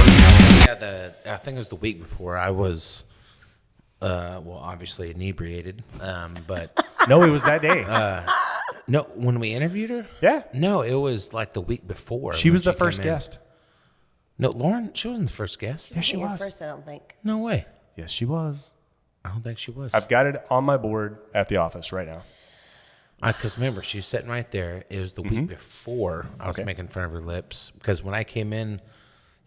I think it was the week before. I was, obviously inebriated, but No, it was that day. no, when we interviewed her, Yeah. no, it was like the week before. She when was the came first in. guest. No, Lauren, she wasn't the first guest. Yes, she You're was. first, I don't think. No way. Yes, she was. I don't think she was. I've got it on my board at the office right now. Because remember, she was sitting right there. It was the week before I was making fun of her lips. Because when I came in,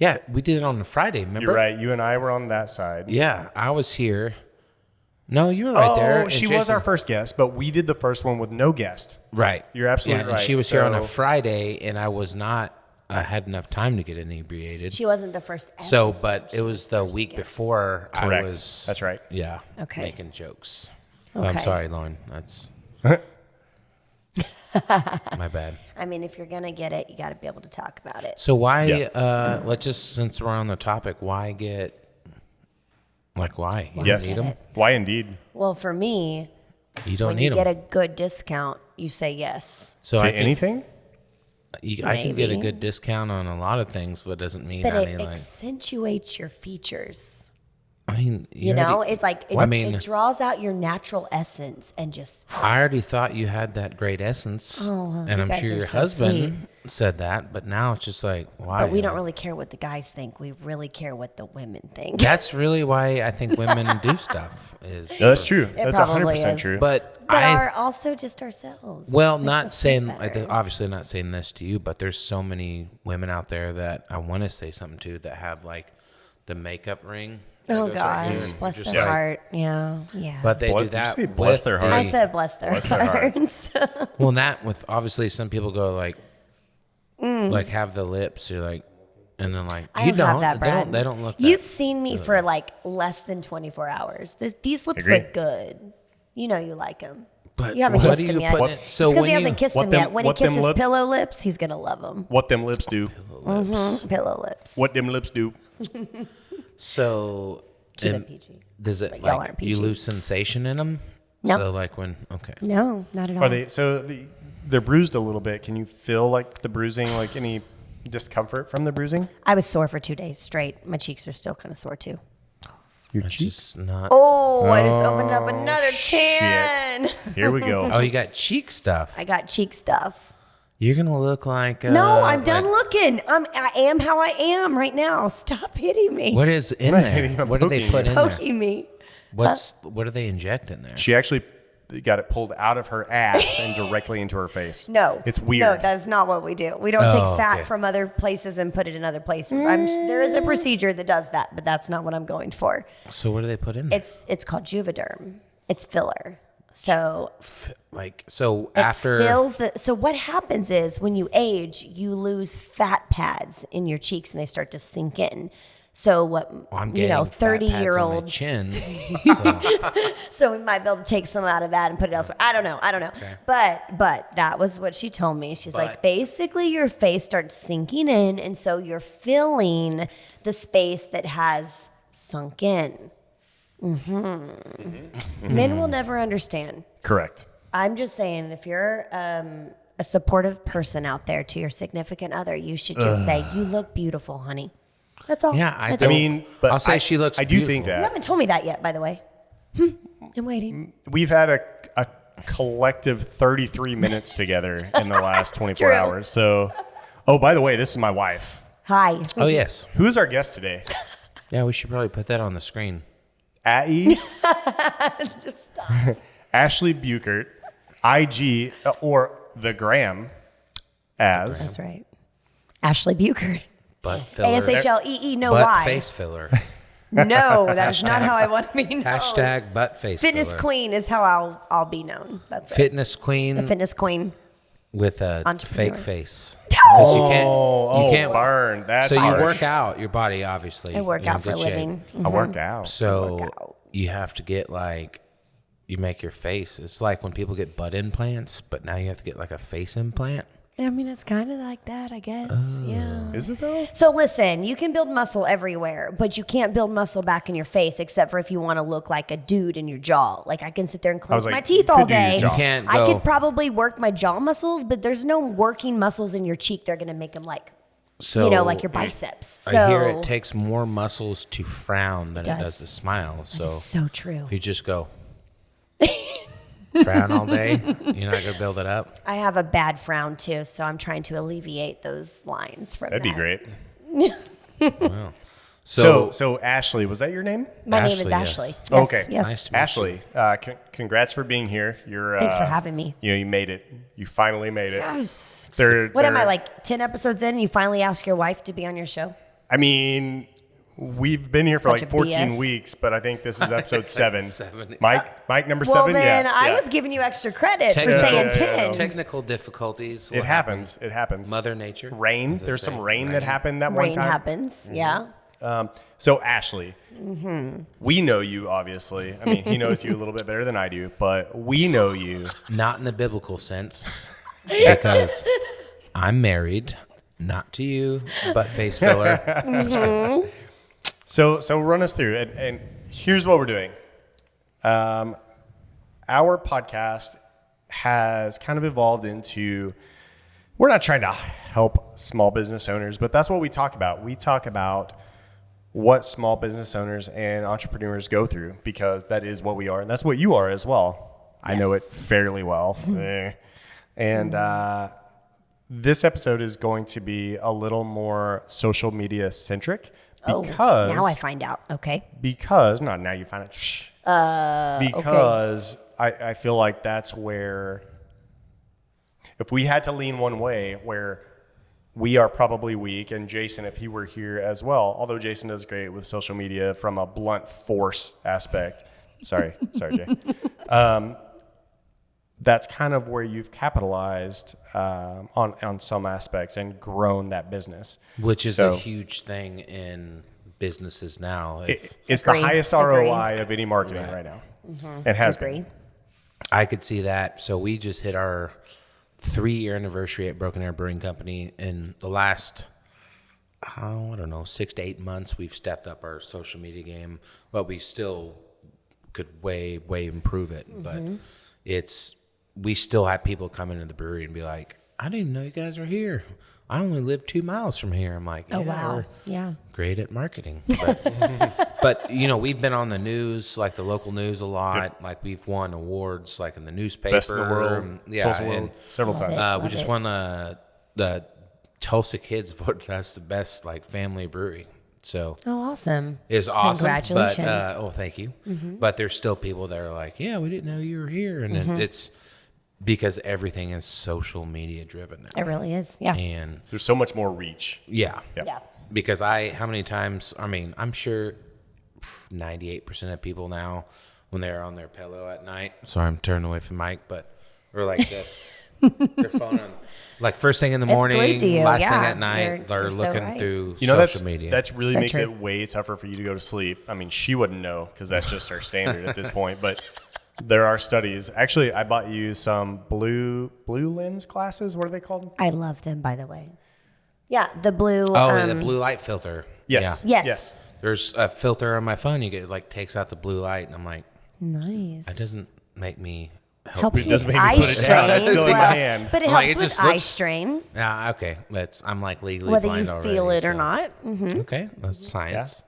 yeah, we did it on the Friday, remember? You're right. You and I were on that side. Yeah, I was here. No, you were right there. Oh, and she was Jason- our first guest, but we did the first one with no guest. Right. You're absolutely And right. she was here on a So- Friday, and I was not. I had enough time to get inebriated. She wasn't the first ever. So, but it was the week before Correct. I was. That's right. Yeah. Okay. Making jokes. Okay. I'm sorry, Lauren. That's my bad. I mean, if you're going to get it, you got to be able to talk about it. So why? Yeah. Let's just, since we're on the topic, why get? Like why? You Yes. don't need them. Why indeed? Well, for me, You don't when need you get them. a good discount, you say yes. So To I can, anything? I can get a Maybe. good discount on a lot of things, but it doesn't mean But any it like. accentuates your features. I mean, You know, already- it's like I mean- it draws out your natural essence and just I already thought you had that great essence, Oh, well, and you I'm guys sure are your so husband said that. But now it's just like, why? But we don't Like, really care what the guys think. We really care what the women think. That's really why I think women do stuff. Is No, that's true. That's probably 100% is. true. But But I are also just ourselves. well, Makes not us feel saying better. obviously not saying this to you, but there's so many women out there that I want to say something to that have like the makeup ring. that Oh goes right here, gosh, and bless just their like- heart. Yeah, yeah. But they Bless- do did you that. say bless with their heart? I the- said bless their Bless their heart. hearts. Well, that with obviously some people go like, like have the lips. You're like, and then like I you don't have don't. that, They Brad. don't. They don't look. You've that, seen me for like less than 24 hours. These lips Agree. look good. You know you like them. But You haven't what kissed do him you yet. put in- It's so because when he you- hasn't kissed What him them- yet. When he what them kisses lip- pillow lips, he's gonna love them. What them lips do? Pillow lips. What them lips do? So Keep it and PG. does it But y'all like aren't you PG. lose sensation in them? No. So like when okay. No, not at all. Are they they're bruised a little bit? Can you feel like the bruising, like any discomfort from the bruising? I was sore for 2 days straight. My cheeks are still kind of sore too. Your It's just not. Oh, I just opened up another shit. can. Here we go. Oh, you got cheek stuff. I got cheek stuff. You're gonna look like. No, I'm done like- looking. I am how I am right now. Stop hitting me. What is in not there? hitting you, I'm What do they poking put you. in there? Poking me. What do they inject in there? She actually got it pulled out of her ass and directly into her face. No. It's weird. No, that's not what we do. We don't take Oh, fat okay. from other places and put it in other places. There is a procedure that does that, but that's not what I'm going for. So what do they put in there? It's called Juvederm. It's filler. So Like so it after. fills the. So what happens is when you age, you lose fat pads in your cheeks and they start to sink in. So what I'm you getting know, fat pads on my 30-year-old. chin. So, So we might be able to take some out of that and put it elsewhere. I don't know. But that was what she told me. She's like, But- basically your face starts sinking in, and so you're filling the space that has sunk in. Men will never understand. Correct. I'm just saying, if you're a supportive person out there to your significant other, you should just say, "You look beautiful, honey." That's all. yeah, I That's don't. it. mean, but I'll say she looks. I do beautiful. think You that haven't told me that yet, by the way. I'm waiting. we've had a collective 33 minutes together in the last 24 true. hours. So, oh, by the way, this is my wife. Hi. Oh yes. Who is our guest today? Yeah, we should probably put that on the screen. Attie Just stop. Ashley Buchert, IG or the Gram, as That's right. Ashlee Buchert. Butt filler. ASHLEE, no Butt Y. face filler. No, that is not how I want to be known. Hashtag butt face Fitness filler. queen is how I'll be known. That's it. Fitness queen The fitness queen. with a Entrepreneur. fake face. 'Cause you can't. oh, You can't. burn. That's So you harsh. work out your body, obviously. I work You're in out for a good shape. living. I work out. So work out. you have to get like, you make your face. It's like when people get butt implants, but now you have to get like a face implant. I mean, it's kind of like that, I guess. Yeah. Is it though? So listen, you can build muscle everywhere, but you can't build muscle back in your face, except for if you want to look like a dude in your jaw. Like I can sit there and clench like, my teeth you all could do your day. jaw. You can't I go- could probably work my jaw muscles, but there's no working muscles in your cheek. They're gonna make them like, So like your biceps. So I hear it takes more muscles to frown than it does. does to smile. So It's so true. if you just go frown all day, you're not gonna build it up. I have a bad frown too, so I'm trying to alleviate those lines from That'd be that. great. Wow. So Ashlee, was that your name? My name is Ashley, yes. Ashley. Yes, Okay. Yes. Nice to meet Ashley, congrats for being here. You're Thanks for having me. You made it. You finally made it. Yes. They're, What am they're- I, like 10 episodes in and you finally ask your wife to be on your show? I mean, we've been here for Bunch like of 14 BS. weeks, but I think this is episode 7. Seven. Mike number Well, 7? then yeah. I yeah. was giving you extra credit for Technical- saying Yeah, 10. Technical difficulties. It What happens. It happens. Mother Nature. Rain. as they There's say. some rain that happened that one Rain time. happens. Yeah. So Ashley, Mm-hmm. we know you obviously. I mean, he knows you a little bit better than I do, but we know you. Not in the biblical sense, because I'm married, not to you, but face filler. So run us through, and here's what we're doing. Our podcast has kind of evolved into, we're not trying to help small business owners, but that's what we talk about. We talk about what small business owners and entrepreneurs go through, because that is what we are, and that's what you are as well. I know it fairly well. And this episode is going to be a little more social media centric, because now I find out. Okay. because not now you find it. Shh. Because I feel like that's where, if we had to lean one way, where we are probably weak, and Jason, if he were here as well, although Jason does great with social media from a blunt force aspect. Sorry, Jay. That's kind of where you've capitalized on some aspects and grown that business, Which is So- a huge thing in businesses now. It's Agree. the highest Agree. ROI of any marketing right now. It has been. Agree. I could see that. So we just hit our 3-year anniversary at Broken Arrow Brewing Company. In the last, I don't know, 6 to 8 months, we've stepped up our social media game, but we still could way improve it. But we still have people come into the brewery and be like, I didn't even know you guys are here. I only live 2 miles from here. I'm like, Oh, yeah, wow. we're Yeah. great at marketing. But we've been on the news, like the local news a lot. Like we've won awards like in the newspaper. Best in the world, Tulsa World, and, several Love times. it. we Love just it. won the Tulsa kids voted us the best like family brewery. So Oh, awesome. it's awesome. Congratulations. But, thank you. But there's still people that are like, yeah, we didn't know you were here. And then it's because everything is social media driven now. It really is. Yeah. And There's so much more reach. yeah. Yep. Yeah. Because how many times, I'm sure 98% of people now, when they're on their pillow at night, sorry, I'm turning away from Mike, but we're like this. Their phone on, like first thing in the It's morning, glued to you, last thing yeah. at night, You're they're so looking right. through You know, social media. That's really So makes true. it way tougher for you to go to sleep. I mean, she wouldn't know because that's just our standard at this point. But there are studies. Actually, I bought you some blue lens glasses. What are they called? I love them, by the way. Yeah. The blue. the blue light filter. Yes. Yeah. Yes. Yes. There's a filter on my phone. You get like takes out the blue light, and I'm like, Nice. it doesn't make me Helps you does with make me eye put it strain. down. That's still in my Well, hand. But it I'm like, helps it with just eye looks- strain, Yeah, okay. I'm like legally whether blind you already. feel it or so- not. Okay, that's science.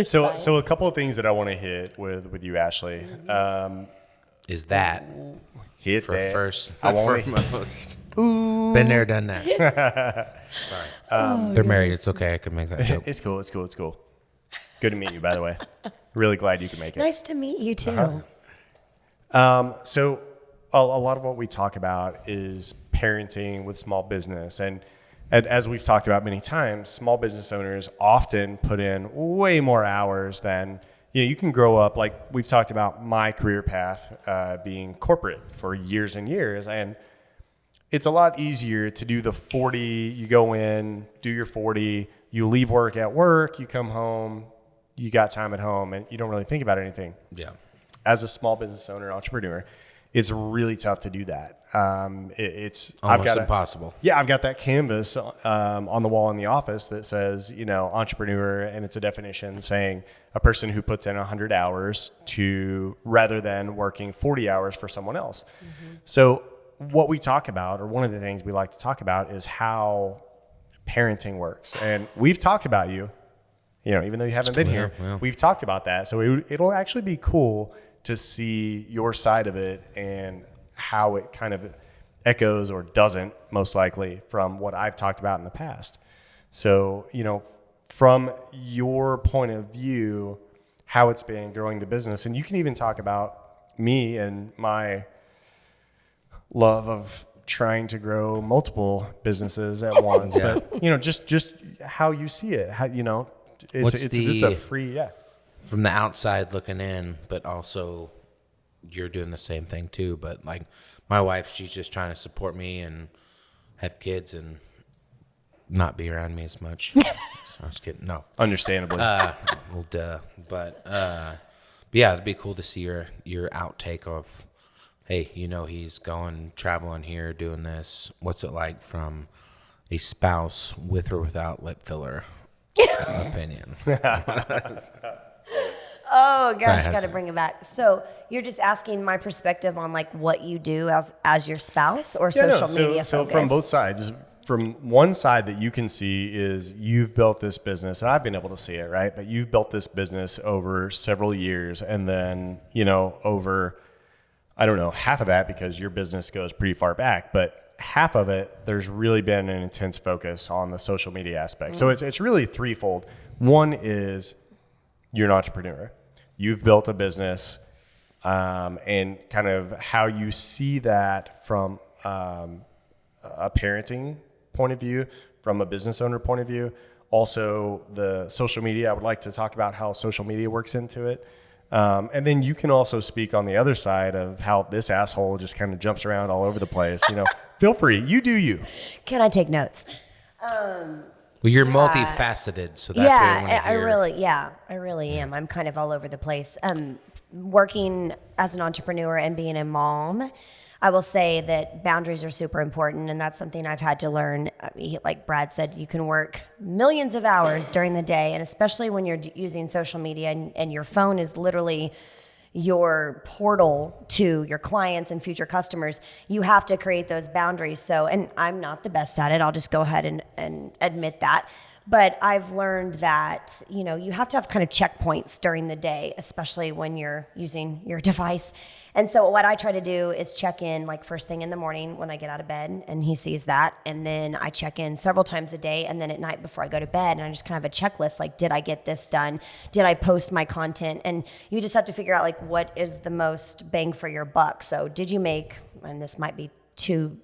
So a couple of things that I want to hit with you, Ashley. Is that Hit for that. first I want foremost? Been there, done that. Sorry. They're married. It's okay. I can make that joke. It's cool. It's cool. It's cool. Good to meet you, by the way. Really glad you could make it. Nice to meet you too. So a lot of what we talk about is parenting with small business. And as we've talked about many times, small business owners often put in way more hours than, you can grow up. Like we've talked about my career path being corporate for years and years. And it's a lot easier to do the 40, you go in, do your 40, you leave work at work, you come home, you got time at home, and you don't really think about anything. Yeah. As a small business owner, entrepreneur, it's really tough to do that. It's Almost impossible. I've got that canvas on the wall in the office that says, entrepreneur, and it's a definition saying a person who puts in 100 hours rather than working 40 hours for someone else. Mm-hmm. So what we talk about, or one of the things we like to talk about, is how parenting works. And we've talked about you, even though you haven't been here, we've talked about that. So it'll actually be cool to see your side of it and how it kind of echoes or doesn't, most likely, from what I've talked about in the past. So, from your point of view, how it's been growing the business. And you can even talk about me and my love of trying to grow multiple businesses at once. But, just how you see it, it's a free, From the outside looking in, but also you're doing the same thing too. But like my wife, she's just trying to support me and have kids and not be around me as much. So I was kidding. No, understandably. Well, duh. But yeah, it'd be cool to see your outtake of, hey, he's going traveling here, doing this. What's it like from a spouse with or without lip filler opinion? Oh gosh, got to bring it back. So you're just asking my perspective on like what you do as your spouse or social media. So from both sides. From one side that you can see is you've built this business, and I've been able to see it, right? But you've built this business over several years, and then over, I don't know, half of that, because your business goes pretty far back, but half of it, there's really been an intense focus on the social media aspect. So it's really threefold. One is you're an entrepreneur. You've built a business, and kind of how you see that from a parenting point of view, from a business owner point of view. Also, the social media, I would like to talk about how social media works into it. And then you can also speak on the other side of how this asshole just kind of jumps around all over the place. Feel free. You do you. Can I take notes? Well, you're multifaceted, so that's what I want to hear. I really am. I'm kind of all over the place. Working as an entrepreneur and being a mom, I will say that boundaries are super important, and that's something I've had to learn. Like Brad said, you can work millions of hours during the day, and especially when you're using social media and your phone is literally your portal to your clients and future customers, you have to create those boundaries. So, and I'm not the best at it. I'll just go ahead and admit that. But I've learned that, you have to have kind of checkpoints during the day, especially when you're using your device. And so what I try to do is check in like first thing in the morning when I get out of bed, and he sees that. And then I check in several times a day, and then at night before I go to bed, and I just kind of have a checklist, like, did I get this done? Did I post my content? And you just have to figure out like what is the most bang for your buck. So did you make, and this might be too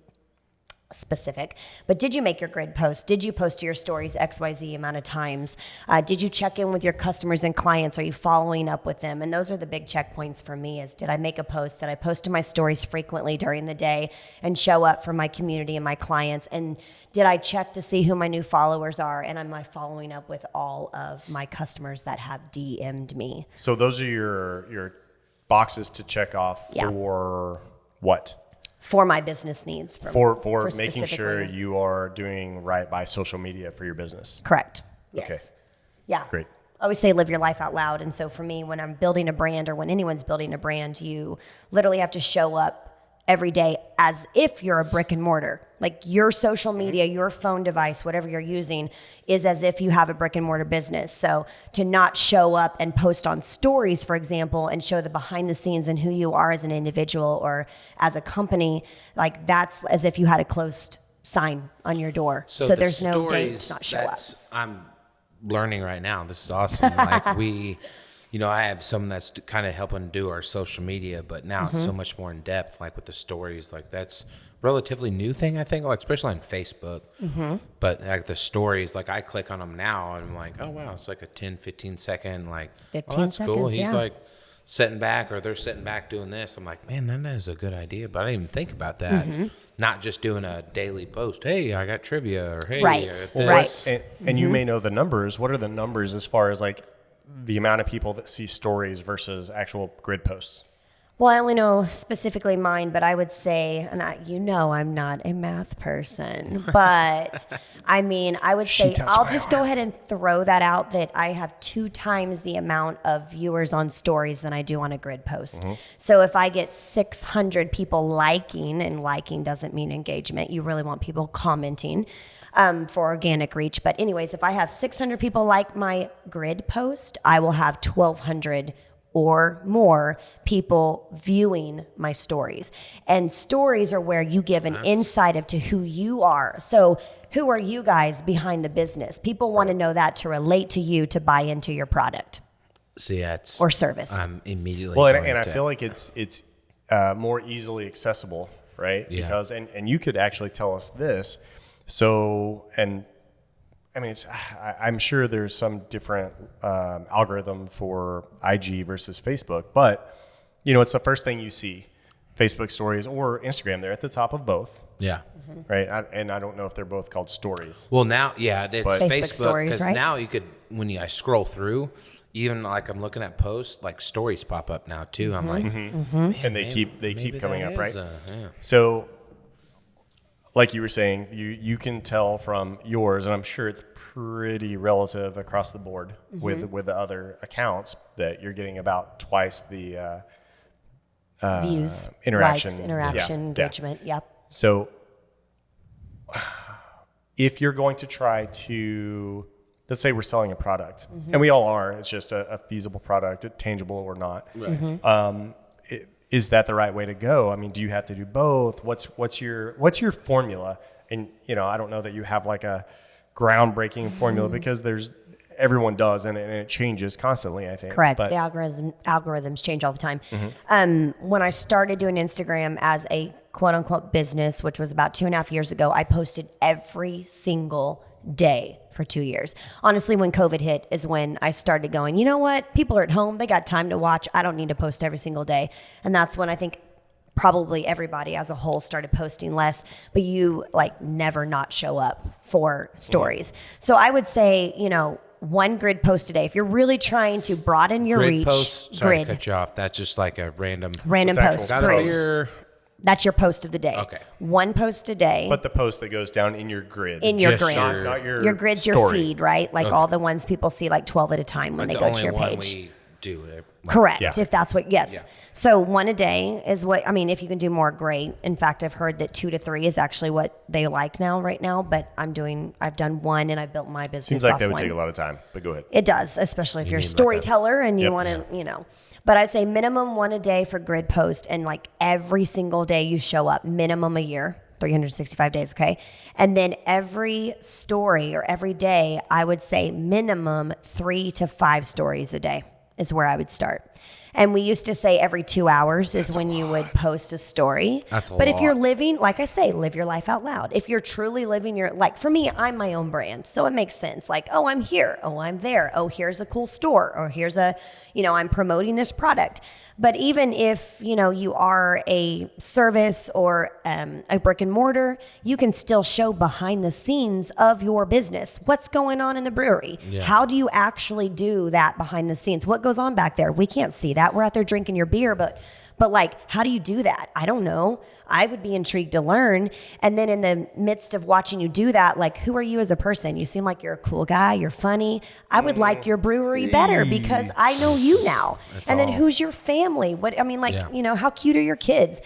specific, but did you make your grid post? Did you post to your stories XYZ amount of times? Did you check in with your customers and clients? Are you following up with them? And those are the big checkpoints for me is, did I make a post? Did I post to my stories frequently during the day and show up for my community and my clients? And did I check to see who my new followers are? And am I following up with all of my customers that have DM'd me? So those are your boxes to check off for what? For my business needs. For making sure you are doing right by social media for your business. Correct. Yes. Okay. Yeah. Great. I always say live your life out loud. And so for me, when I'm building a brand or when anyone's building a brand, you literally have to show up every day as if you're a brick and mortar. Like your social media, your phone device, whatever you're using is as if you have a brick and mortar business. So to not show up and post on stories, for example, and show the behind the scenes and who you are as an individual or as a company, like that's as if you had a closed sign on your door. So there's no date to not show up. I'm learning right now. This is awesome. Like I have someone that's kind of helping do our social media, but now it's so much more in depth, like with the stories. Like that's relatively new thing, I think, like especially on Facebook. But like the stories, like I click on them now and I'm like, oh wow, it's like a 10, 15 second, like, 15 oh, that's seconds, cool. He's yeah. like sitting back or they're sitting back doing this. I'm like, man, that is a good idea. But I didn't even think about that. Not just doing a daily post. Hey, I got trivia or hey. Right. And you may know the numbers. What are the numbers as far as like the amount of people that see stories versus actual grid posts? Well, I only know specifically mine, but I would say, and I'm not a math person, but I mean, I would say, I'll just go ahead and throw that out that I have 2 times the amount of viewers on stories than I do on a grid post. So if I get 600 people liking, and liking doesn't mean engagement, you really want people commenting for organic reach. But anyways, if I have 600 people like my grid post, I will have 1,200 or more people viewing my stories. And stories are where you give an insight of to who you are. So who are you guys behind the business? People want to know that to relate to you, to buy into your product. See, that's or service. I'm immediately Well, going and I to- feel like it's more easily accessible, right? Yeah. Because and you could actually tell us this. So, and I mean, I'm sure there's some different algorithm for IG versus Facebook, but it's the first thing you see, Facebook stories or Instagram. They're at the top of both, yeah. right? And I don't know if they're both called stories. Well, now, yeah, it's But- Facebook Facebook stories, because right? now you could, when I scroll through, even like I'm looking at posts, like stories pop up now too. I'm like, And they maybe- keep maybe coming that up, right? is, yeah. So, like you were saying, you can tell from yours, and I'm sure it's pretty relative across the board with the other accounts that you're getting about twice the Views, interaction. likes, interaction, Yeah. engagement. Yep. So, if you're going to try to, let's say we're selling a product, and we all are, it's just a feasible product, tangible or not. Right. Is that the right way to go? I mean, do you have to do both? What's your formula? And I don't know that you have like a groundbreaking formula because everyone does, and it changes constantly, I think. Correct. But The algorithms change all the time. When I started doing Instagram as a quote unquote business, which was about 2.5 years ago, I posted every single day for 2 years. Honestly, when COVID hit is when I started going, you know what? People are at home. They got time to watch. I don't need to post every single day. And that's when I think probably everybody as a whole started posting less, but you like never not show up for stories. So I would say, 1 grid post a day. If you're really trying to broaden your Grid reach, posts, sorry to grid, cut you off. That's just like a random. random So it's actual post, Got a grid. beer. That's your post of the day. Okay. 1 post a day. the post that goes down in your grid, In your Just grid. not your Your grid's your story. feed, right? Like all the ones people see like 12 at a time when That's they the go to only your one page. we do. Correct. Yeah. If that's what, yes. Yeah. So 1 a day is what, if you can do more, great. In fact, I've heard that 2 to 3 is actually what they like right now, but I've done 1 and I built my business Seems like off that would 1. take a lot of time, but go ahead. It does, especially if you're a need like a- storyteller and you Yep. want to, But I'd say minimum 1 a day for grid post, and like every single day you show up, minimum a year, 365 days, okay? And then every story or every day, I would say minimum 3 to 5 stories a day is where I would start. And we used to say every 2 hours is when you would post a story. That's a But if you're lot. living, like I say, live your life out loud. If you're truly living like for me, I'm my own brand. So it makes sense. Like, oh, I'm here. Oh, I'm there. Oh, here's a cool store. Or here's I'm promoting this product. But even if, you are a service or a brick and mortar, you can still show behind the scenes of your business. What's going on in the brewery? Yeah. How do you actually do that behind the scenes? What goes on back there? We can't see that. We're out there drinking your beer, but like, how do you do that? I don't know. I would be intrigued to learn. And then in the midst of watching you do that, like, who are you as a person? You seem like you're a cool guy. You're funny. I would like your brewery better because I know you now. And then all. who's your family? Yeah. How cute are your kids?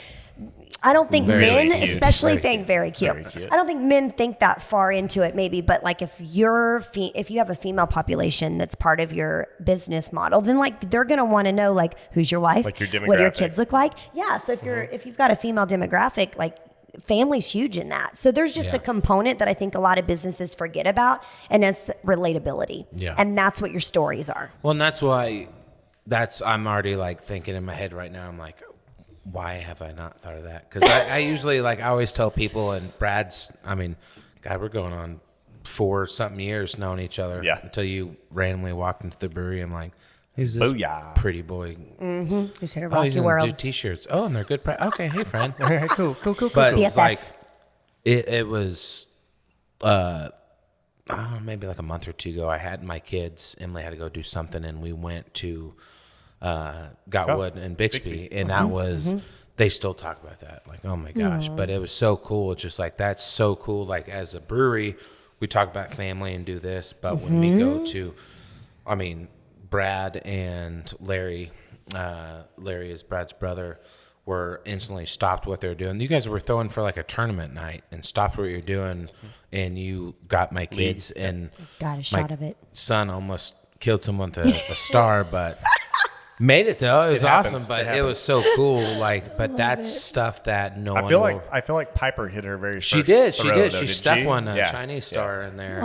I don't think Very men, cute. especially Very think cute. very cute. Very cute. I don't think men think that far into it, maybe. But like, if if you have a female population that's part of your business model, then like they're gonna want to know like who's your wife, Like your what do your demographic. kids look like. Yeah. So if you've got a female demographic, like family's huge in that. So there's just Yeah. a component that I think a lot of businesses forget about, and that's the relatability. Yeah. And that's what your stories are. Well, and that's why I'm already like thinking in my head right now. I'm like, why have I not thought of that? Because I usually I always tell people, and God, we're going on 4-something years knowing each other. Yeah. Until you randomly walked into the brewery. I'm like, who's this Booyah. pretty boy? He's here to Oh, rock he's your gonna do world. t-shirts. Oh, and they're good price. Okay, hey friend. Cool. But it was like BFFs. it was maybe like a month or 2 ago. I had my kids. Emily had to go do something, and we went to Got Wood and Bixby. And that was, they still talk about that. Like, oh my gosh. But it was so cool. It's just like, that's so cool. Like as a brewery, we talk about family and do this. But when we go to, I mean, Brad and Larry is Brad's brother, were instantly stopped what they're doing. You guys were throwing for like a tournament night and stopped what you're doing, and you got my kids and Got a shot of it. son almost killed someone to a star, but made it though. It was awesome, but it was so cool. Like, but that's stuff that no one. I feel like Piper hit her very. She did. She did. She stuck one Chinese star in there.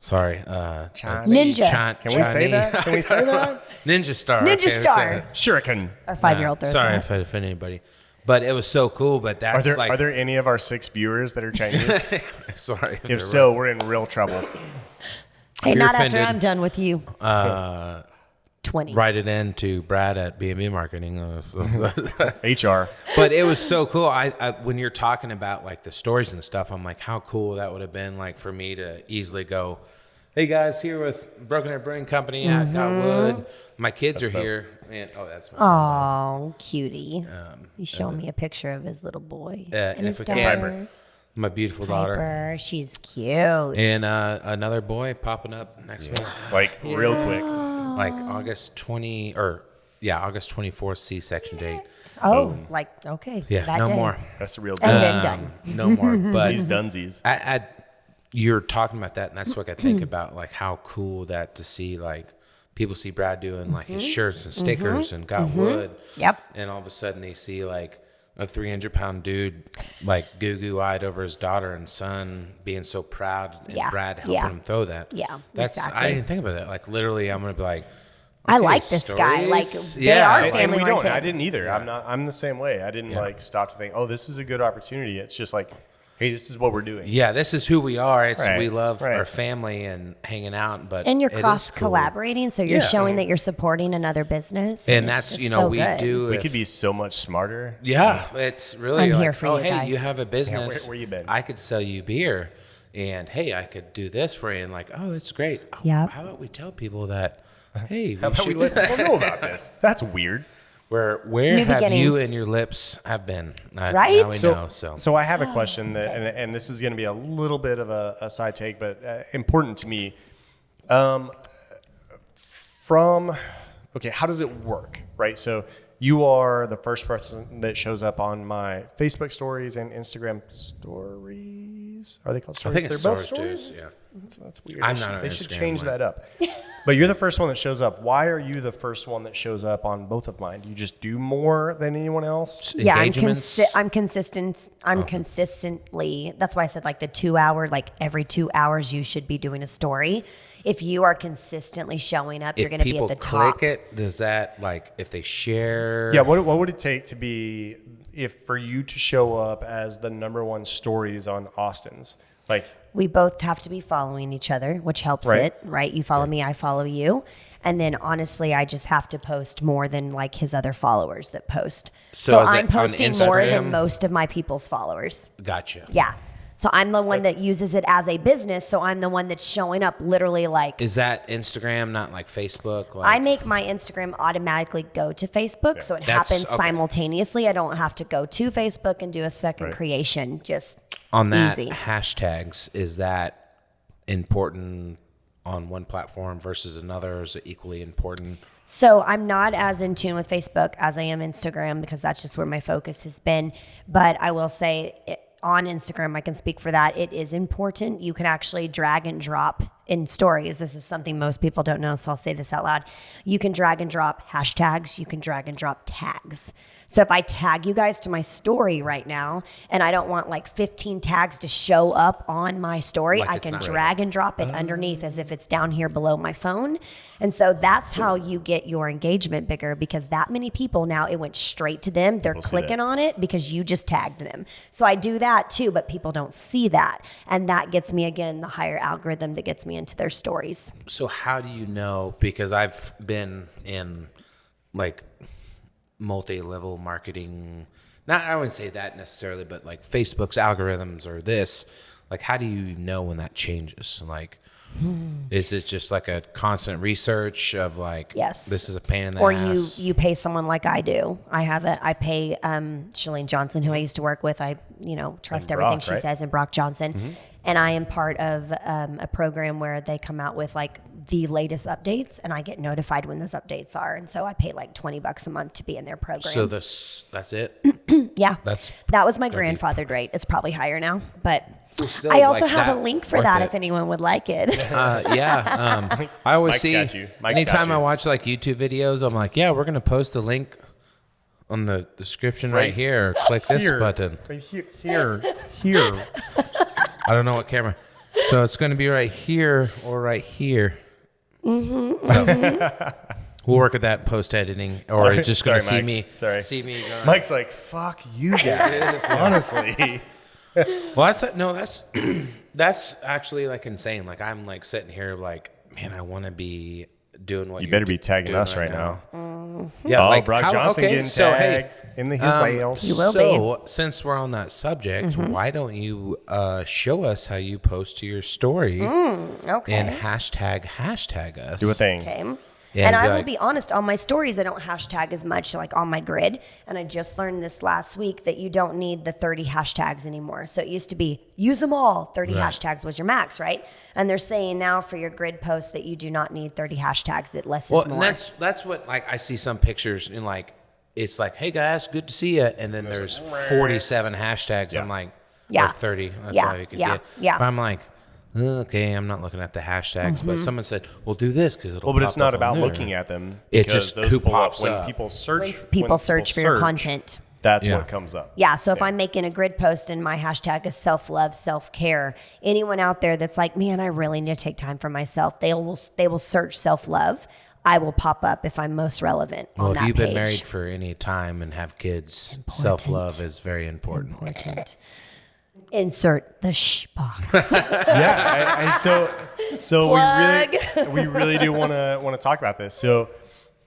Sorry, Ninja. Can we say that? Can we say that? Ninja Star. Ninja Star. Shuriken. Our 5-year-old throws Sorry that. if I offend anybody, but it was so cool. But that's Are there any of our 6 viewers that are Chinese? sorry. If so, we're in real trouble. Hey, you're not offended, after I'm done with you. 20. write it in to Brad at B&B Marketing. HR. But it was so cool. I when you're talking about like the stories and stuff, I'm like, how cool that would have been like for me to easily go, hey guys, here with Broken Air Brewing Company at Got Wood. My kids are here. And that's my son. Oh, cutie. He's showing me a picture of his little boy and his daughter. My beautiful daughter. Piper. She's cute. And another boy popping up next month. Like real quick. Like August 24th C-section date. Oh, like, okay. Yeah, that no day. more. That's the real And deal. then done. No more. But These dunsies. you're talking about that, and that's what I think about, like how cool that to see, like people see Brad doing like his shirts and stickers and Got Wood. Yep. And all of a sudden they see like a 300-pound dude like goo-goo-eyed over his daughter and son being so proud, and Brad helping him throw that. Yeah, that's exactly. I didn't think about that. Like literally, I'm gonna be like, I okay, like this guy. Like, stories? they are And family we don't. oriented. I didn't either. I'm the same way. I didn't like stop to think, oh, this is a good opportunity. It's just like, hey, this is what we're doing. Yeah, this is who we are. It's Right, we love right. our family and hanging out, but And you're it is cross cool. collaborating, so you're showing that you're supporting another business. And it's that's just you know so we good. do. We if- could be so much smarter. Yeah, it's really I'm like, here for oh, you hey, guys. you have a business. where you been? I could sell you beer, and hey, I could do this for you. And like, oh, it's great. Oh, Yep. How about we tell people that? Hey, How about we let people know about this? That's weird. where New have you beginnings. and your lips have been? Right? Now we know. So So I have a question that, and this is going to be a little bit of a side take, but important to me. How does it work, right? So you are the first person that shows up on my Facebook stories and Instagram stories. Are they called stories? I think it's They're both stories. stories. Yeah. That's weird. I'm They not should- on They should Instagram, change like- that up. But you're the first one that shows up. Why are you the first one that shows up on both of mine? Do you just do more than anyone else? Yeah, Engagements? I'm consistent. I'm consistently. That's why I said like the 2 hour, like every 2 hours you should be doing a story. If you are consistently showing up, you're If going to be at people the top. click it, does that like if they share? Yeah, what would it take to be for you to show up as the number one stories on Austin's? Like, We both have to be following each other, which helps Right. it, right? You follow me, I follow you. And then honestly, I just have to post more than like his other followers that post. So So is it I'm on posting more Instagram? than most of my people's followers. Gotcha. Yeah. So I'm the one that uses it as a business. So I'm the one that's showing up literally like Is that Instagram, not like Facebook? Like, I make my Instagram automatically go to Facebook. So it That's- happens okay. simultaneously. I don't have to go to Facebook and do a second Right. creation. Just on that easy. hashtags, is that important on one platform versus another? Is it equally important? So I'm not as in tune with Facebook as I am Instagram because that's just where my focus has been. But I will say on Instagram, I can speak for that. It is important. You can actually drag and drop in stories. This is something most people don't know, so I'll say this out loud. You can drag and drop hashtags. You can drag and drop tags. So if I tag you guys to my story right now, and I don't want like 15 tags to show up on my story, Like I it's can not drag and drop it underneath as if it's down here below my phone. And so that's how you get your engagement bigger because that many people now, it went straight to them. They're clicking on it because you just tagged them. So I do that too, but people don't see that. And that gets me, again, the higher algorithm that gets me into their stories. So how do you know? Because I've been in like multi-level marketing. Not, I wouldn't say that necessarily, but like Facebook's algorithms or this. Like, how do you know when that changes? Like, Is it just like a constant research of like, Yes. this is a pain in the Or ass? you pay someone like I do. I pay Shalene Johnson, who I used to work with. I trust And everything Brock, she right? says, and Brock Johnson. And I am part of a program where they come out with like the latest updates, and I get notified when those updates are. And so I pay like $20 a month to be in their program. So that's it? Yeah, That's that was my gonna be- grandfathered rate. It's probably higher now, but Still, I also like, have that a link for worth that it. if anyone would like it. Yeah. I always Mike's see, got you. Mike's got anytime you. I watch like YouTube videos, I'm like, yeah, we're going to post a link on the description right here. Or click this Here. button. Right here. I don't know what camera. So it's going to be right here or right here. Mm-hmm. So we'll work at that post editing, or Sorry. it's just going to Sorry, see me. Mike. Sorry. See me going. Mike's like, fuck you guys. Honestly. Well, that's actually like insane. Like I'm like sitting here like, man, I want to be doing what You you're better be tagging doing us right now. Yeah, Oh, like Brock how- Johnson okay, getting so, tagged hey, in the hills. You will so since we're on that subject, why don't you show us how you post to your story Okay. and hashtag us? Do a thing. Okay. Yeah, and and be I will like- be honest, on my stories, I don't hashtag as much like on my grid. And I just learned this last week that you don't need the 30 hashtags anymore. So it used to be use them all. 30 Right. hashtags was your max, right? And they're saying now for your grid posts that you do not need 30 hashtags, that less Well, is more. and that's what like I see some pictures and like it's like, hey guys, good to see you, and then there's 47 hashtags. Yeah. I'm like, Yeah. or 30. That's Yeah, all you could yeah, get. yeah. But I'm like, okay, I'm not looking at the hashtags. But someone said, well, do this because it'll. Well, but it's pop not up on about there. looking at them. It because just those who pull up pops when up. people search. When people search for your content. That's Yeah. what comes up. Yeah, so if I'm making a grid post and my hashtag is self-love, self-care, anyone out there that's like, man, I really need to take time for myself, they will search self-love. I will pop up if I'm most relevant Well, on if that you've page. been married for any time and have kids, self-love is very important. Important. Insert the shh box. Yeah, so Plug. we really do want to talk about this. So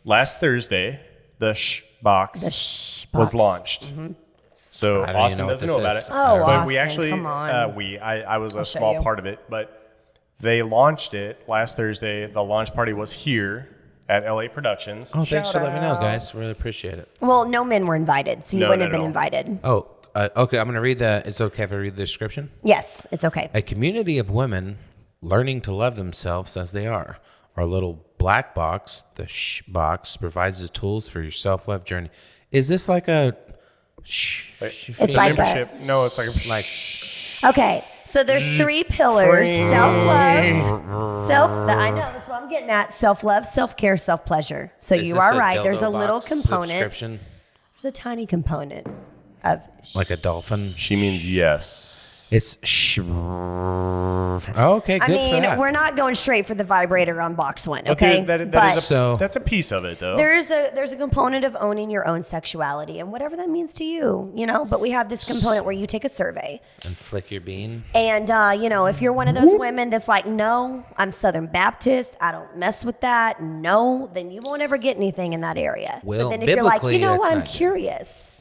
last Thursday, the Shh Box The shh box. was launched. So I don't even Austin know what doesn't this know about is. it. Oh, but we Austin, actually, come on. I was a show small you. part of it, but they launched it last Thursday. The launch party was here at LA Productions. Oh, thanks Shout for letting me know, out. guys. Really appreciate it. Well, no men were invited, so you No, wouldn't not have been at all. invited. Oh, okay. I'm going to read the. It's okay if I read the description. Yes, it's okay. A community of women learning to love themselves as they are. Our little black box, the shh box, provides the tools for your self-love journey. Is this like a? It's like a, Membership. No, it's like okay, so there's three pillars: self-love, I know that's what I'm getting at: self-love, self-care, self-pleasure. So Is you this are a right. There's a dildo little box component. subscription? There's a tiny component of. Like a dolphin. she means yes. It's okay. Good I mean, for that. we're not going straight for the vibrator on box one, But okay? So- that's a piece of it, though. there's a component of owning your own sexuality and whatever that means to you, But we have this component where you take a survey, And flick your bean. and if you're one of those women that's like, no, I'm Southern Baptist, I don't mess with that, no, then you won't ever get anything in that area. Well, but then if you're like, biblically, what, that's I'm not good. curious.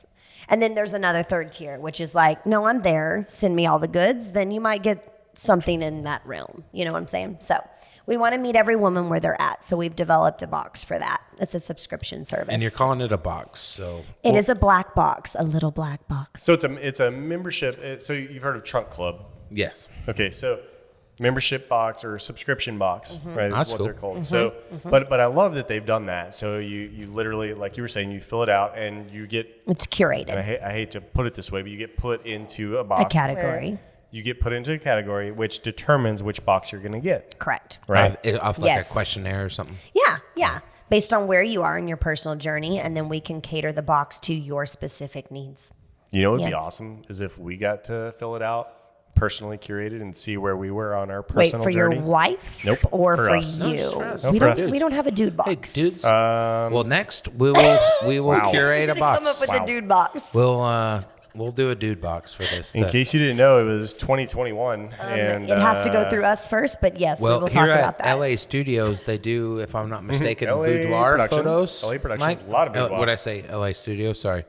And then there's another third tier, which is like, no, I'm there. Send me all the goods. Then you might get something in that realm. You know what I'm saying? So we want to meet every woman where they're at. So we've developed a box for that. It's a subscription service. And you're calling it a box. So It is a black box, a little black box. So it's a membership. So you've heard of Trunk Club. yes. Okay, so membership box or subscription box, right? Is That's what cool. they're called. So, but I love that they've done that. So you literally, like you were saying, you fill it out and you get. It's And curated, I hate to put it this way, but you get put into a box. a category. where You get put into a category which determines which box you're going to get. Correct. Right. Off like Yes. a questionnaire or something. Yeah. Based on where you are in your personal journey. And then we can cater the box to your specific needs. You know what would be Yeah. awesome is if we got to fill it out, personally curated, and see where we were on our Wait, personal for journey. your wife? Nope, Or for for us. you? No, just for us. No, we, for don't, us. we don't have a dude box. Hey, dudes. well, next we will Wow. curate a box. Come up with Wow. a dude box. We'll do a dude box for this. In case you didn't know, it was 2021, and It has to go through us first, but yes, we Well, will here talk about at that. LA Studios, they do, if I'm not mistaken, LA boudoir Productions. photos. LA Productions, Mike? a lot of boudoir. What did I say? LA Studios. Sorry.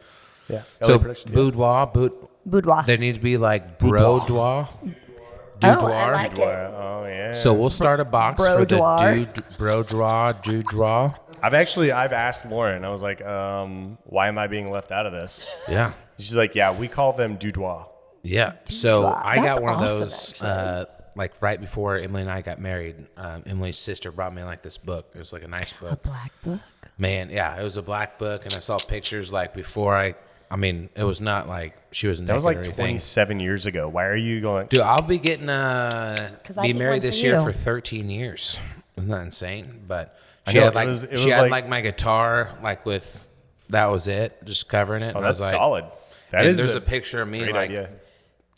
Yeah. So LA Productions, yeah. boudoir, Boudoir. there need to be like boudoir. Boudoir. like it. Oh yeah. So we'll start a box for the Boudoir. Boudoir. I've asked Lauren. I was like, why am I being left out of this? Yeah. She's like, yeah, we call them Boudoir. Yeah. So I That's got one awesome, of those like right before Emily and I got married. Emily's sister brought me like this book. It was like a nice book. Black book. Man, yeah, it was a black book, and I saw pictures like before I mean, it was not like she was naked That was like or anything. 27 years ago. Why are you going? Dude, I'll be getting I be did one married for this year you. for 13 years. Isn't that insane? But I she know, had like it was she had like- like my guitar like with that was it, just covering it. Oh, and I was that's like, solid. That and is there's a picture of me great like idea.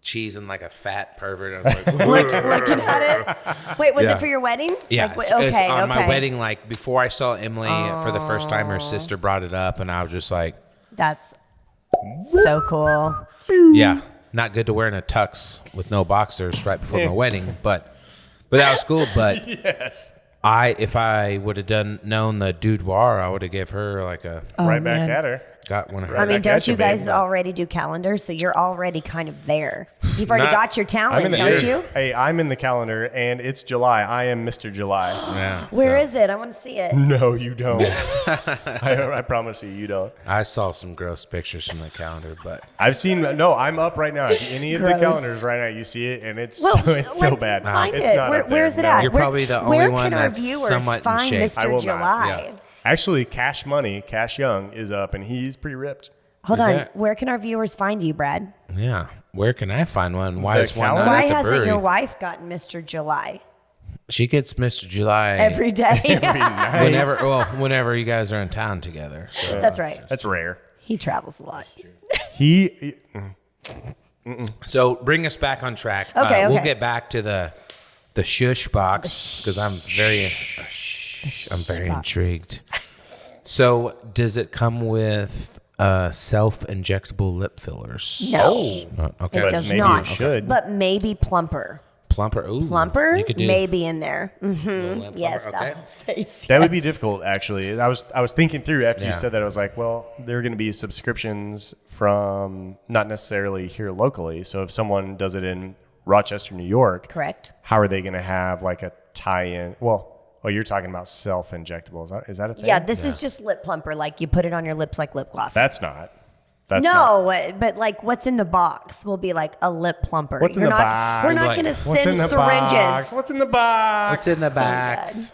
cheesing like a fat pervert. I was like, Looking at it. Wait, was Yeah. it for your wedding? yeah, Like, it's okay, on my okay. wedding. Like before I saw Emily for the first time, her sister brought it up, and I was just like, That's so cool. yeah, not good to wear in a tux with no boxers right before my wedding, but that was cool. But Yes. if I would have known the boudoir, I would have give her like a Right back man. at her. got one of her. I mean, back don't at you you, babe. guys already do calendars? So you're already kind of there. You've already Not- got your talent, don't you? Hey, I'm in the calendar, and it's July. I am Mr. July. yeah, Where so is it? I want to see it. No, you don't. I promise you don't. I saw some gross pictures from the calendar, but I've seen. No, I'm up right now. Any of the Gross. calendars right now, you see it, and it's Well, it's so like, bad. Find It's it. not up there. Where's it No. at? You're probably the where only one can our that's viewers somewhat in find shape. I Mr. will July? not. Yeah. Actually, Cash Money, Cash Young is up, and he's pretty ripped. Hold Is on. that- Where can our viewers find you, Brad? yeah, where can I find one? Why The is one calendar? not Why at the hasn't brewery? your wife gotten Mr. July She gets Mr. July every day? Every night. whenever you guys are in town together. So. That's right. That's rare. He travels a lot. He So bring us back on track. Okay, We'll okay. get back to the shush box because I'm very intrigued. So does it come with self-injectable lip fillers? No, Okay. it does maybe not. it should. But maybe Plumper. Plumper. Ooh, Plumper You could do may be in there. little lip Yes, plumper, that okay. whole face. That would be yes. difficult, actually. I was thinking through after Yeah. you said that. I was like, well, there are going to be subscriptions from not necessarily here locally. So if someone does it in Rochester, New York, Correct. how are they going to have like a tie-in? Well, you're talking about self-injectables. Is that a thing? Yeah, this is just lip plumper. Like you put it on your lips like lip gloss. That's not. That's not. but like what's in the box will be like a lip plumper. What's in You're the not, box? We're not Like, going to What's in send the box? syringes. What's in the box? What's in the bags?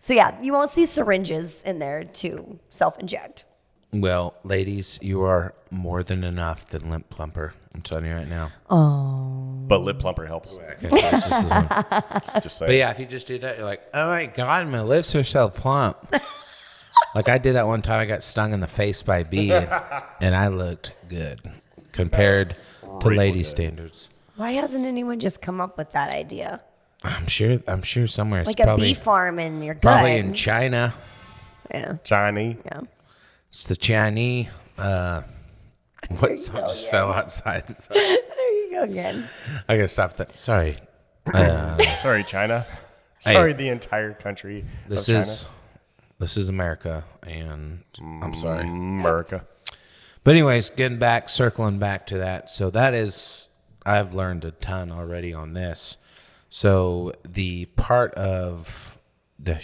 So yeah, you won't see syringes in there to self-inject. Well, ladies, you are more than enough than lip plumper. I'm telling you right now. But lip plumper helps. Okay, so it's just a- Just But saying. yeah, if you just do that, you're like, oh my God, my lips are so plump. Like I did that one time. I got stung in the face by a bee, and I looked good compared to Real lady good. standards. Why hasn't anyone just come up with that idea? I'm sure somewhere. Like It's a bee farm and you're good. probably in China. Yeah, Johnny. yeah. It's the Chinese. What song just fell outside? Sorry. There you go again. I gotta stop that. Sorry. Sorry, China. Sorry, the entire country This of China. this is America, and I'm sorry. America. But anyways, circling back to that. So that is, I've learned a ton already on this. So the part of the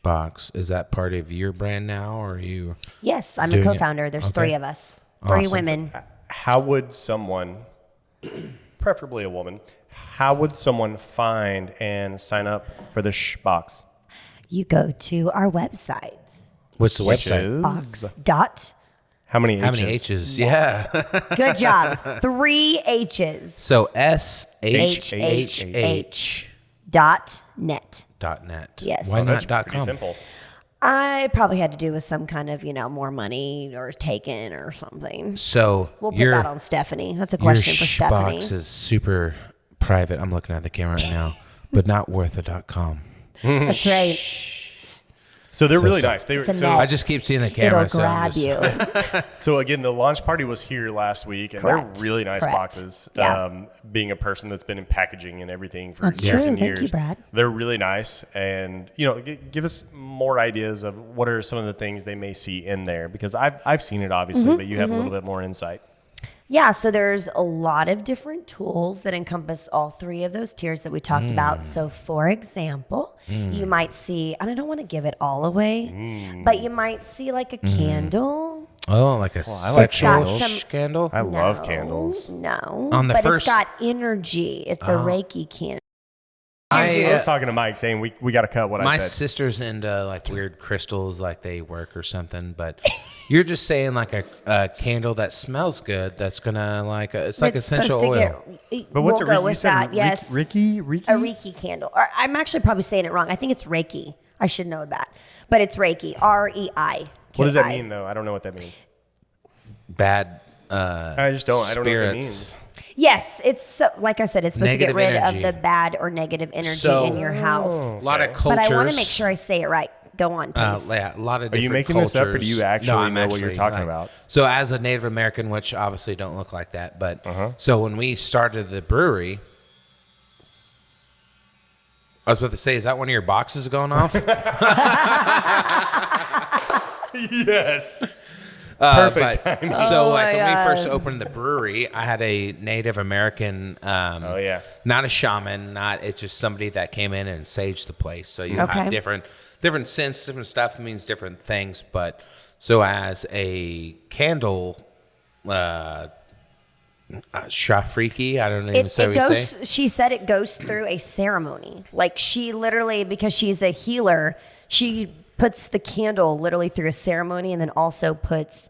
box, is that part of your brand now, or are you? Yes, I'm a Doing it. co-founder. There's Okay. 3 of us. 3 Awesome. women. How would someone, preferably a woman, how would someone find and sign up for the box? You go to our website, What's the Which website? is box dot. how many H's? How many H's? Yeah. Good job. 3 H's. So SHHH .net. .net. Yes. Why Oh, not Pretty .com? simple. I probably had to do with some kind of, more money or taken or something. So We'll put your that on Stephanie. That's a your question for Stephanie. box is super private. I'm looking at the camera right now, but not worth a .com. That's right. So they're really so- nice. They were, It's a so, net. I just keep seeing the camera. It'll so I'm grab just- you. so again, the launch party was here last week, and Correct. they're really nice Correct. boxes. Yeah. Being a person that's been in packaging and everything for That's years true. and Thank years, you, Brad. they're really nice. And give us more ideas of what are some of the things they may see in there, because I've seen it obviously, Mm-hmm, but you have a little bit more insight. Yeah, so there's a lot of different tools that encompass all three of those tiers that we talked about. So, for example, you might see, and I don't want to give it all away, but you might see like a candle. Oh, like a I like sexual candles. candle? I love candles. No, On the but first- it's got energy. It's a Reiki candle. I was talking to Mike saying we got to cut what I My said. sister's into like weird crystals, like they work or something. But you're just saying like a candle that smells good. That's gonna like it's like It's essential supposed oil. to get. But what's we'll a go Reiki? You with said that. Yes, Reiki? a Reiki candle. Or I'm actually probably saying it wrong. I think it's Reiki. I should know that, but it's Reiki. REI. What does that mean though? I don't know what that means. Bad. I just don't. I don't know what that means. spirits. Yes, it's like I said, it's supposed Negative to get rid energy. of the bad or negative energy So- in your house. A lot of Okay. cultures. But I want to make sure I say it right. Go on, please. Yeah, a lot of. Are you different making this up, or do cultures- you actually I'm know what you're talking about? So, as a Native American, which obviously don't look like that, but so when we started the brewery, I was about to say, is that one of your boxes going off? Yes. Perfect But- timing. So, Oh like my when we first God. opened the brewery, I had a Native American. Oh yeah. Not a shaman, it's just somebody that came in and saged the place. So you Okay. have different scents, different stuff means different things. But so as a candle, shafriki, I don't even It, say it what you goes. say. She said it goes through a ceremony. Like she literally, because she's a healer, she puts the candle literally through a ceremony, and then also puts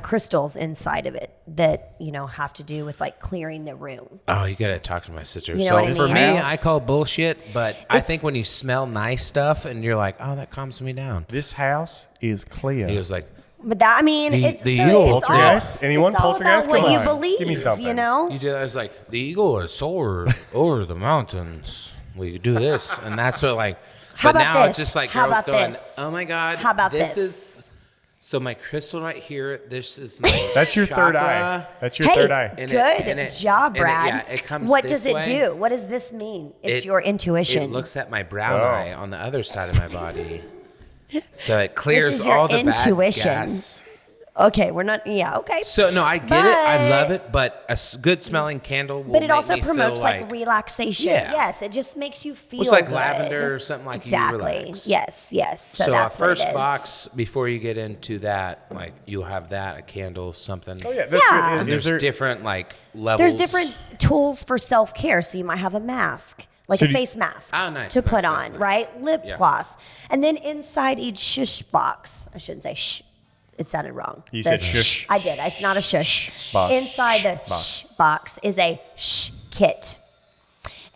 crystals inside of it that have to do with like clearing the room. Oh, you gotta talk to my sister. You know So what I for mean? me, House? I call bullshit. But I It's- think when you smell nice stuff and you're like, oh, that calms me down. This house is clear. He was like, But that, I mean, The- it's the so eagle it's poltergeist? all, Anyone? it's all Poltergeist? about what Come you on. believe. Give me something. You know. you did. I was like, the eagle is soared over the mountains. We could do this, and that's what like. How But about now this? it's just like How girls about going, this? "Oh my god, How about this this? is so my crystal right here. This is my That's your third chakra." eye. That's your Hey, third eye. And good and job, and Brad. yeah, it comes. What this does it way. do? What does this mean? It's It- your intuition. It looks at my brown Oh. eye on the other side of my body, so it clears is your all the intuition. bad gas. Okay, we're not. Yeah, okay. So no, I get it. I But- love it, but a good smelling candle will But it make also me feel promotes like, like relaxation. Yeah. Yes, it just makes you feel. It's like good. lavender or something like you exactly. relax. Yes, yes. So, So a that's what it first is. box before you get into that, like you'll have that a candle, something. Oh yeah. That's Yeah. good. And Is there's there, different like levels. There's different tools for self care. So you might have a mask, like So a do- face mask, Ah, nice, to nice, put nice, on, nice. right? Lip Yeah. gloss, and then inside each shush box. I shouldn't say shh. It sounded wrong. You The said shush. I did. It's not a shush. Box. Inside the Box. shh box is a shh kit.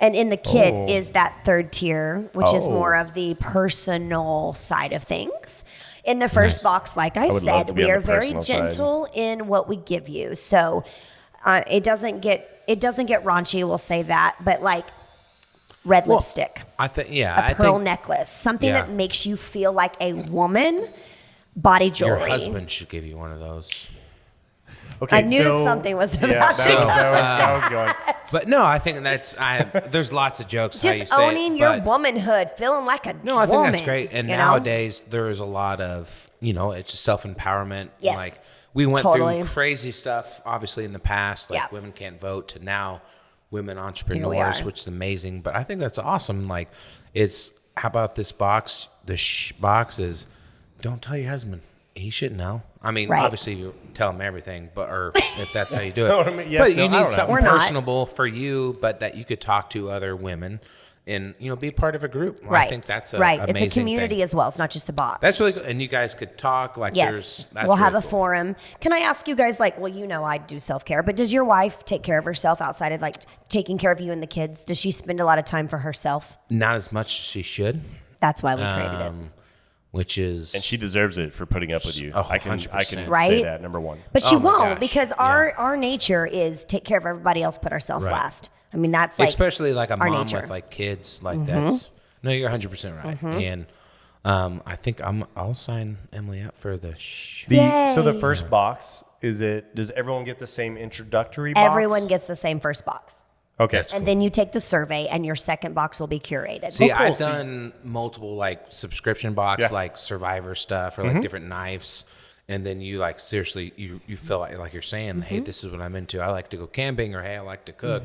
And in the kit Oh. is that third tier, which is Oh. more of the personal side of things. In the first Nice. box, like I would love to said, be we on are the very personal side. gentle in what we give you. So it doesn't get raunchy, we'll say that, but like red lipstick, I think yeah. a I pearl think necklace, something yeah. that makes you feel like a woman, body your jewelry. husband should give you one of those. Okay, I knew so, something was yeah, about that to was, go. that was going. But no, I think there's lots of jokes. how you Just say it, owning your but- womanhood, feeling like a No, I think woman, that's great. And you know? nowadays there is a lot of it's just self empowerment. Yes. Like we went Totally. through crazy stuff, obviously in the past, like Yeah. women can't vote, to now women Here we entrepreneurs, are. which is amazing. But I think that's awesome. Like it's how about this box? The box is don't tell your husband. He should know. I mean, Right. obviously you tell him everything, but or if that's how you do it. No, I mean, yes, but no, you I don't know. need something We're not. personable for you, but that you could talk to other women and be part of a group. Right. I think that's a right. It's a amazing community thing. as well. It's not just a box. That's really good. And you guys could talk like Yes, that's we'll have really a cool. forum. Can I ask you guys, like, well, I do self care, but does your wife take care of herself outside of like taking care of you and the kids? Does she spend a lot of time for herself? Not as much as she should, That's why we created it. which is And she deserves it for putting up with you. Oh, I can 100%. Right? say that, number one. But she Oh my won't gosh, because yeah. our nature is take care of everybody else, put ourselves Right. last. I mean, that's like especially like a our mom nature. with like kids. Like that's no, you're 100% right. And I think I'll sign Emily up for the. So the Yay. first box, does everyone get the same introductory box? Everyone gets the same first box. Okay. That's And then you take the survey and your second box will be curated. See, cool. I've So- done multiple like subscription box, Yeah. like Survivor stuff or like different knives, and then you like seriously you feel like you're saying, hey, this is what I'm into. I like to go camping, or hey, I like to cook.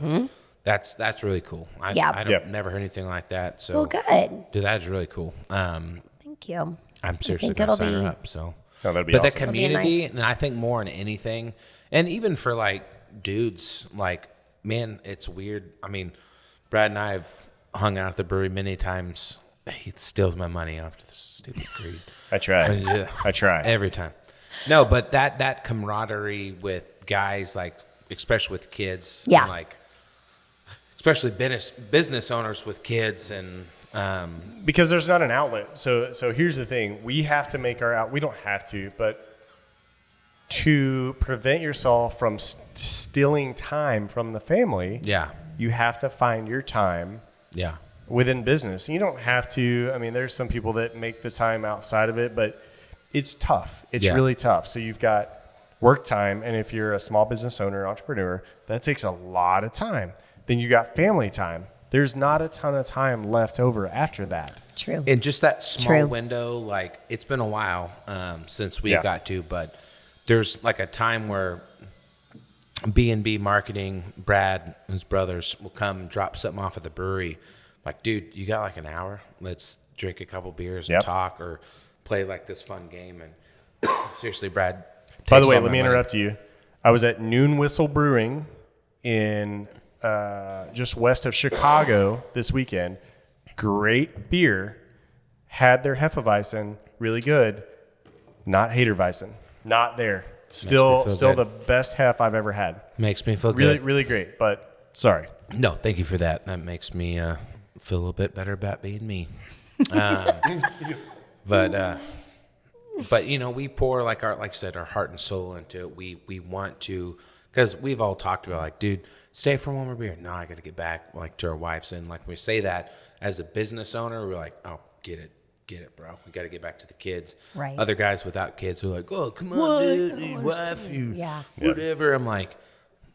That's really cool. I don't never heard anything like that. So Well, good. dude, that's really cool. Thank you. I'm seriously think gonna it'll sign her be- up. So, No, that'd be but awesome. the community, nice. and I think more than anything, and even for like dudes, like man, it's weird. I mean, Brad and I have hung out at the brewery many times. He steals my money after the stupid greed. I try. Yeah. I try. Every time. No, but that camaraderie with guys, like especially with kids, Yeah. and like especially business owners with kids, and Because there's not an outlet. So here's the thing. We have to make our out. We don't have to, but to prevent yourself from stealing time from the family, yeah, you have to find your time yeah, within business. You don't have to. I mean, there's some people that make the time outside of it, but it's tough. It's Yeah. really tough. So you've got work time, and if you're a small business owner, entrepreneur, that takes a lot of time. Then you got family time. There's not a ton of time left over after that. True. and just that small True. window. Like it's been a while since we Yeah. got to, but there's like a time where B&B marketing, Brad and his brothers will come drop something off at the brewery. Like, dude, you got like an hour? Let's drink a couple beers and Yep. talk, or play like this fun game. And seriously, Brad. By the takes way, all let my me money. interrupt you. I was at Noon Whistle Brewing in just west of Chicago this weekend. Great beer. Had their Hefeweizen, really good. Not Haterweizen. Not there. Still feel the good. best hef I've ever had. Makes me feel Really, good. really great. But sorry. No, thank you for that. That makes me feel a little bit better about being me. But you know, we pour like I said, our heart and soul into it. We want to, because we've all talked about like, dude, stay for one more beer. No, I got to get back like to our wives, and like we say that as a business owner, we're like, oh, get it, bro. We got to get back to the kids. Right. Other guys without kids are like, oh, come on, dude, your wife, you Yeah. whatever. I'm like,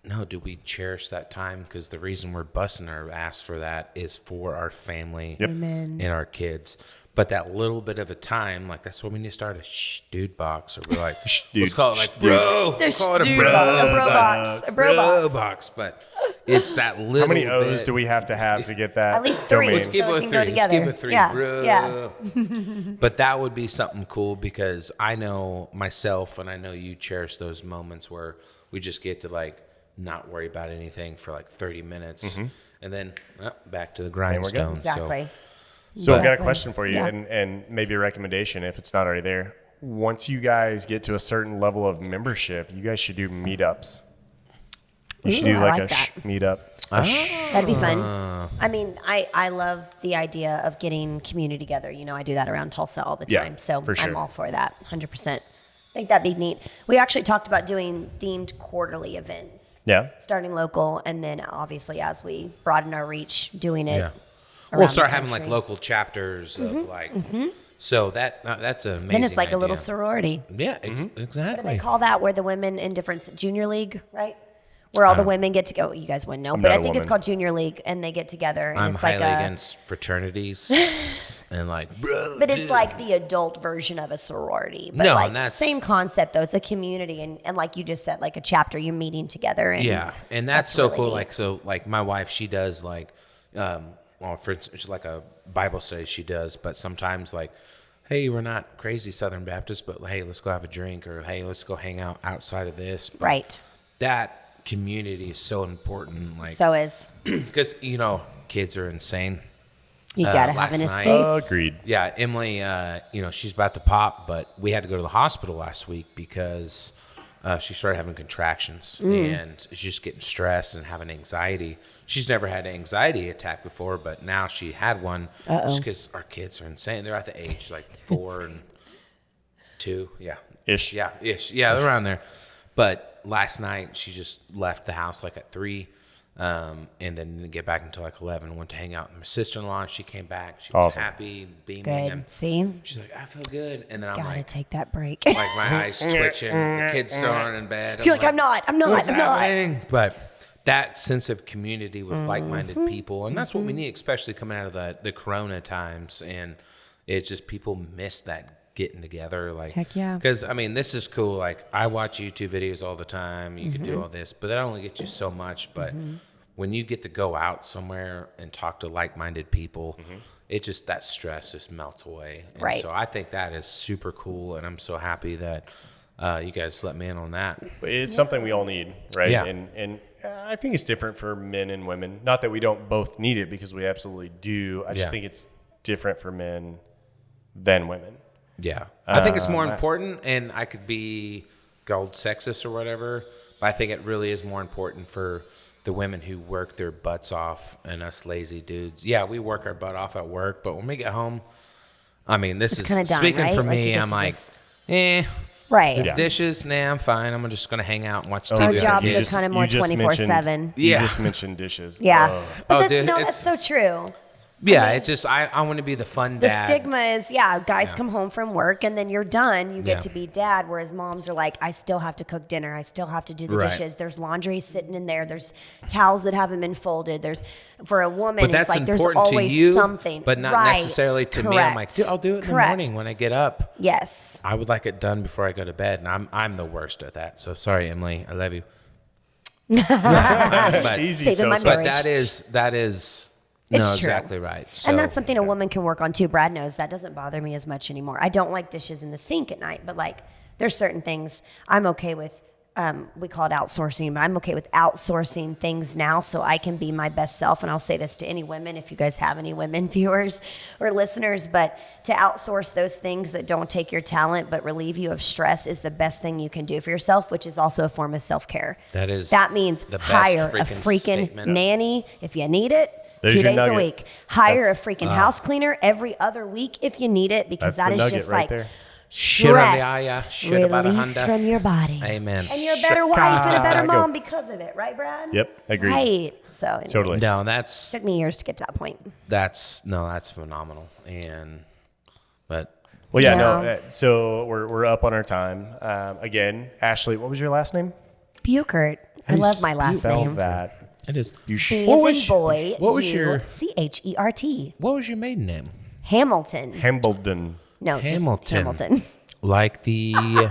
no, do we cherish that time? Because the reason we're busting our ass for that is for our family Amen. and our kids. But that little bit of a time, like that's when we need to start a dude box, or we're like, dude. let's call it like bro. There's Call it a dude bro, box, a bro box, a bro box. box. But it's that little. How many O's bit. do we have to get that? At least three. domain? Let's keep So it it with can go three. Let's keep together. it three, Yeah, bro. yeah. But that would be something cool, because I know myself, and I know you cherish those moments where we just get to like not worry about anything for like 30 minutes, and then back to the grindstone. Exactly. So I've got a Exactly. question for you, Yeah. and maybe a recommendation if it's not already there. Once you guys get to a certain level of membership, you guys should do meetups. You should Ooh, do I like like a that. meetup. That'd be fun. I mean, I love the idea of getting community together. You know, I do that around Tulsa all the Yeah, time. So for sure. I'm all for that, 100%. I think that'd be neat. We actually talked about doing themed quarterly events, Yeah. starting local, and then obviously as we broaden our reach, doing it. Yeah. around We'll the start having like country. local chapters of like. So that's an amazing. Then it's like a little idea. sorority. Yeah, What do they exactly. call that? Where the women in different junior league, right? Where all the women get to go. You guys wouldn't know, I'm but not I a think it's woman. called junior league, and they get together, and I'm it's highly like a. against fraternities and like, bro. But it's dude. like the adult version of a sorority. But No, like and that's- same concept though. It's a community, and like you just said, like a chapter, you're meeting together. And Yeah, and that's so really cool. neat. Like, so like my wife, she does like, well, for instance, she's like a Bible study she does, but sometimes like, hey, we're not crazy Southern Baptists, but hey, let's go have a drink, or hey, let's go hang out outside of this. But Right. that community is so important. Like, So is because you know, kids are insane. you gotta have last an night- escape. Agreed. Yeah, Emily, you know, she's about to pop, but we had to go to the hospital last week because she started having contractions and she's just getting stressed and having anxiety. She's never had an anxiety attack before, but now she had one just because our kids are insane. They're at the age like 4 and 2. Yeah. Ish. Yeah, ish. Yeah, around there. But last night she just left the house like at 3. And then didn't get back until like 11. Went to hang out with my sister-in-law. And she came back. She was Awesome. happy, beaming. Good. And See, she's like, I feel good. And then I'm gotta like, take that break. like my eyes twitching. The kids snoring in bed. You're like, I'm not. What's I'm not. happening? But that sense of community with Mm-hmm. like-minded people, and that's what we need, especially coming out of the Corona times. And it's just people miss that getting together. Like, Heck yeah. Because, I mean, this is cool. Like, I watch YouTube videos all the time. You can do all this, but that only gets you so much. But when you get to go out somewhere and talk to like-minded people, it just, that stress just melts away. And Right. so I think that is super cool, and I'm so happy that you guys let me in on that. It's something we all need, right? Yeah. And I think it's different for men and women. Not that we don't both need it, because we absolutely do. I just think it's different for men than women. Yeah. I think it's more important, and I could be called sexist or whatever, but I think it really is more important for the women who work their butts off and us lazy dudes. Yeah, we work our butt off at work, but when we get home, I mean, this It's is kinda done, speaking right? for Like, you me. get I'm to like, just- Right. the dishes, nah, I'm fine. I'm just gonna hang out and watch TV. Our with the jobs are kids. kind of more You just 24/7. You Yeah. just mentioned dishes. Yeah. Oh. But Oh, that's, dude, no, it's- that's so true. Yeah, it's just I want to be the fun The dad. stigma is, guys come home from work and then you're done. You get Yeah. to be dad, whereas moms are like, I still have to cook dinner. I still have to do the Right. dishes. There's laundry sitting in there. There's towels that haven't been folded. There's, for a woman, But that's it's like there's important to always you, something. but not Right. necessarily to me. I'm like, Correct. dude, I'll do it in Correct. the morning when I get up. Yes. I would like it done before I go to bed, and I'm the worst at that. So sorry, Emily, I love you. but Easy Saving my so but marriage. that is It's no, true. exactly right. So, And that's something a woman can work on too. Brad knows that doesn't bother me as much anymore. I don't like dishes in the sink at night, but like there's certain things I'm okay with. We call it outsourcing, but I'm okay with outsourcing things now so I can be my best self. And I'll say this to any women, if you guys have any women viewers or listeners, but to outsource those things that don't take your talent but relieve you of stress is the best thing you can do for yourself, which is also a form of self-care. That means the best hire a freaking freaking statement. nanny if you need it. There's 2 your days a nugget. week. Hire That's- a freaking house cleaner every other week if you need it, because That's that the is nugget just right like there. Shit on the stress eye, shit about a released Honda. from your body. Amen. And you're a better wife and a better Chicago. mom because of it, right, Brad? Yep, agreed. Right. So anyways, Totally. No, that's took me years to get to that point. that's phenomenal. But Well, yeah, Yeah. no. So we're up on our time. Again, Ashlee, what was your last name? Buchert. I How do you love my last spell name. that. it is. B What as was- in boy. what was your- Chert? What was your maiden name? Hamilton. Hambledon. No, just Hamilton. Hamilton. Like the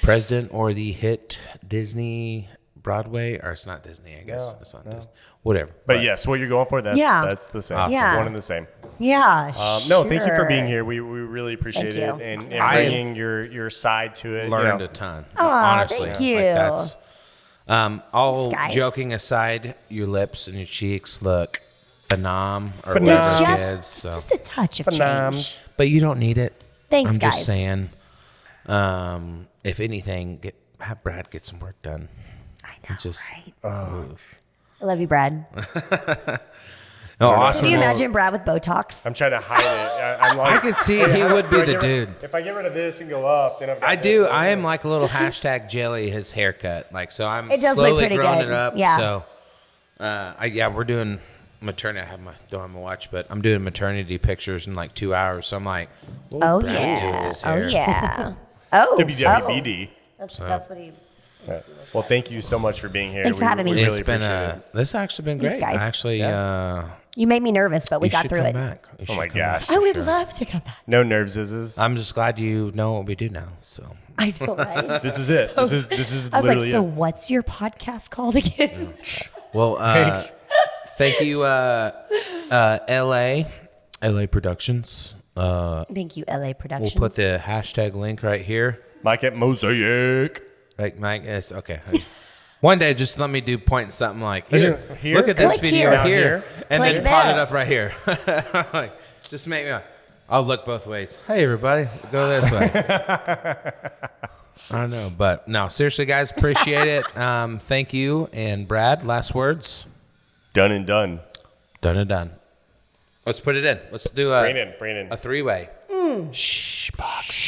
president or the hit Disney Broadway, or it's not Disney, I guess. It's not Disney. Whatever. But yes, what you're going for, that's Yeah. that's the same. Awesome. Yeah. One and the same. Yeah. No, thank you for sure. being here. We really appreciate Thank it, you. and I bringing your side to it. Learned you a know. ton. Aw, honestly. thank you. Like that's all Thanks, guys. joking aside, your lips and your cheeks look phenom or Phenom. whatever it Just, is. So. just a touch of change. Phenoms. But you don't need it. Thanks, I'm guys. just saying. If anything, have Brad get some work done. I know, Just- right? I love you, Brad. Oh, awesome. Can you Well, imagine Brad with Botox? I'm trying to hide it. I'm like, I could see he would be if I the get dude. If I get rid of this and go up, then I've got I this do. one. I am like a little hashtag jelly his haircut. Like, so I'm It does look slowly pretty growing good. it up. Yeah. So, we're doing maternity. Don't have my watch, but I'm doing maternity pictures in like 2 hours. So I'm like, what would Oh Brad do with yeah. his Oh hair? yeah. Oh. WWBD. That's what he. Yeah. Well, thank you so much for being here. Thanks for having me. We really It's been appreciate it. this has actually been Thanks, great. guys. I actually, You made me nervous, but we you got should through come it. back. You Oh should my come back. gosh. I would love to come back. No nerves, is I'm just glad you know what we do now. So I know, right? This is it. This is I was like, literally so it. what's your podcast called again? well, Thanks. thank you, LA Productions. Thank you, LA We'll Productions. put the hashtag link right here. Mike at Mosaic. Like Mike, it's okay. One day, just let me do point something like Listen, here. here? Look at this Click video here. here, Down here. and Click then pot there. it up right here. Like, just make me. I'll look both ways. Hey, everybody, go this way. I know, but no, seriously, guys, appreciate it. Thank you, and Brad, last words. Done and done. Done and done. Let's put it in. Let's do a Bring it in. three-way. Shh, box.